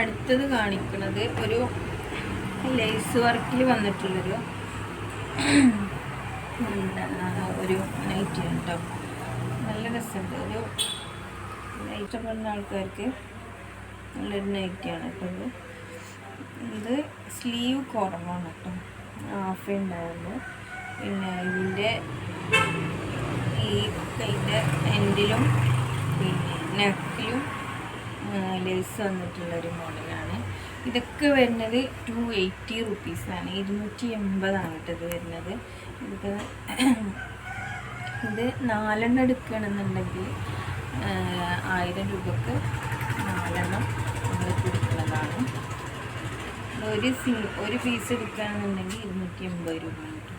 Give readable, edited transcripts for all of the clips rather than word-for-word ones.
അടുത്തത് കാണിക്കുന്നത് ഒരു ലേസ് വർക്കിൽ വന്നിട്ടുള്ളൊരു ഒരു നൈറ്റിയാണ് കേട്ടോ. നല്ല രസമുണ്ട്. ഒരു ഇഷ്ടപ്പെടുന്ന ആൾക്കാർക്ക് നല്ലൊരു നൈറ്റിയാണ് കേട്ടോ. ഇത് സ്ലീവ് കുറവാണ് കേട്ടോ, ഹാഫേ ഉണ്ടാവുള്ളൂ. പിന്നെ ഇതിൻ്റെ ഈ കൈൻ്റെ എൻഡിലും പിന്നെ നെക്കിലും ലേസ് വന്നിട്ടുള്ളൊരു മോഡലാണ്. ഇതൊക്കെ വരുന്നത് 280 റുപ്പീസാണ്, 280 കേട്ടത് വരുന്നത്. ഇത് 4 എടുക്കുകയാണെന്നുണ്ടെങ്കിൽ 1000 രൂപക്ക് 4 നമ്മൾ കൊടുക്കുന്നതാണ്. ഒരു പീസ് എടുക്കുകയാണെന്നുണ്ടെങ്കിൽ 280 രൂപ കിട്ടും.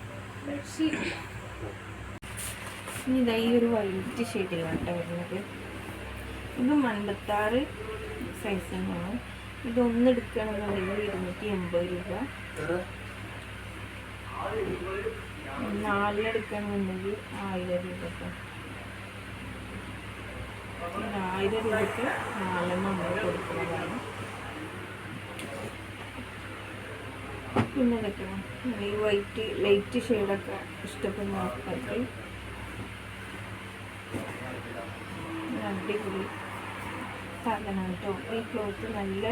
ഇതാ ഈ ഒരു വൈറ്റ് ഷെയ്ഡിലാണ് കേട്ടോ വരുന്നത്. ഇത് 56 സൈസ് തന്നെയാണ്. ഇതൊന്ന് എടുക്കുകയാണെന്നുണ്ടെങ്കിൽ 280 രൂപ. 4 എടുക്കുകയാണെന്നുണ്ടെങ്കിൽ 1000 രൂപ. 1000 രൂപയ്ക്ക് 4 നമ്മൾ കൊടുക്കുന്നതാണ്. പിന്നെ ഇതൊക്കെ ഈ വൈറ്റ് ലൈറ്റ് ഷെയ്ഡൊക്കെ ഇഷ്ടപ്പെടുന്ന ആൾക്കാർക്ക് അടിപൊളി സാധനമാണ് കേട്ടോ. ഈ ക്ലോത്ത് നല്ല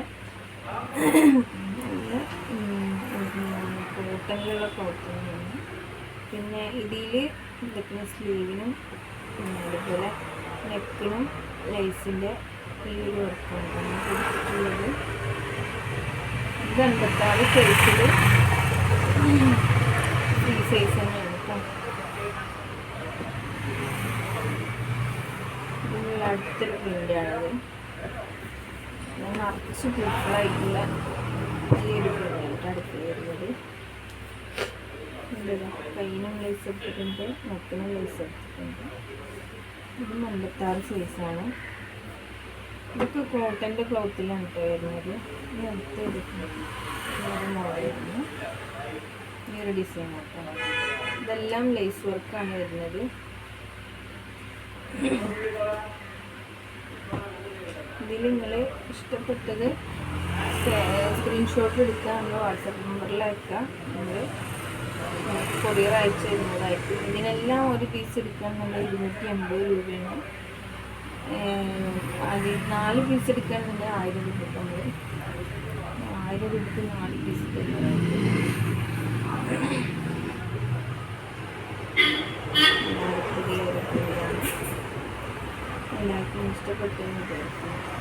കോട്ടണിലുള്ള ക്ലോത്ത് തന്നെയാണ്. പിന്നെ ഇതിൽ ഇതൊക്കെ സ്ലീവിനും പിന്നെ അതുപോലെ നെക്കിനും ലൈസിൻ്റെ ഈ ഒരു വർക്കാണ് കൊടുത്തിട്ടുള്ളത്. ഇത് 56 സൈസിൽ ഈ സൈസ് തന്നെയാണ് കേട്ടോ. ഇതിനുള്ള അടുത്തൊരു പ്രിൻ്റാണത്. നിറച്ച് പൂക്കളായിട്ടുള്ള ഈ ഒരു പ്രിൻ്റായിട്ട് അടുത്ത് വരുന്നത്. കയ്യിനും ലൈസ് എടുത്തിട്ടുണ്ട്, നെക്കിനും ലൈസ് എടുത്തിട്ടുണ്ട്. ഇത് 56 സൈസാണ്. ഇതൊക്കെ കോട്ടൻ്റെ ക്ലോത്തിലാണ് കേട്ടോ വരുന്നത്. ഈ അടുത്ത് എടുക്കുന്നത് വേറെ മോഡലായിരുന്നു. ഈ ഒരു ഡിസൈൻ കേട്ടോ. ഇതെല്ലാം ലേസ് വർക്കാണ് വരുന്നത്. ഇതിൽ നിങ്ങൾ ഇഷ്ടപ്പെട്ടത് സ്ക്രീൻഷോട്ട് എടുക്കുക, നമ്മൾ വാട്സപ്പ് നമ്പറിൽ അയക്കുക. നമ്മൾ കൊറിയർ അയച്ചു തരുന്നതായിരിക്കും. ഇതിനെല്ലാം ഒരു പീസ് എടുക്കുകയാണെന്നുണ്ടെങ്കിൽ 280 രൂപയാണ്. അത് 4 പീസ് എടുക്കുകയാണെന്നുണ്ടെങ്കിൽ 1000 രൂപ. നമ്മൾ 1000 രൂപയ്ക്ക് 4 പീസ് തരുന്നതായിരിക്കും. എല്ലാവർക്കും ഇഷ്ടപ്പെട്ടെന്ന് വിചാരിക്കുന്നു.